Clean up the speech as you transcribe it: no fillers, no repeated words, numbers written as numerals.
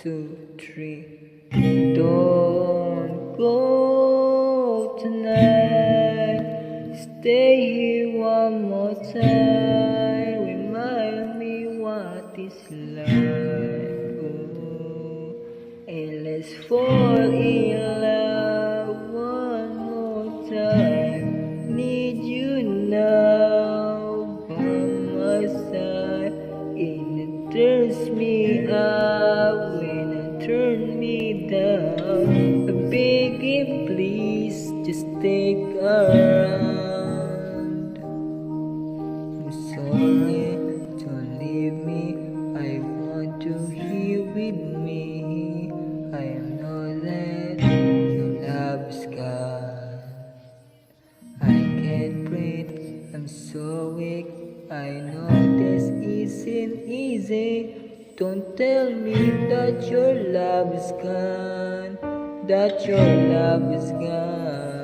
2, 3. Don't go tonight. Stay here one more time. Remind me what is life. Oh, and let's fall in love one more time. Need you now by my side. And it turns me up when it turns me down. I beg you, please, just stick around. I'm sorry to leave me. I want you here with me. I know that your love is gone. I can't breathe, I'm so weak. I know this isn't easy. Don't tell me that your love is gone, that your love is gone.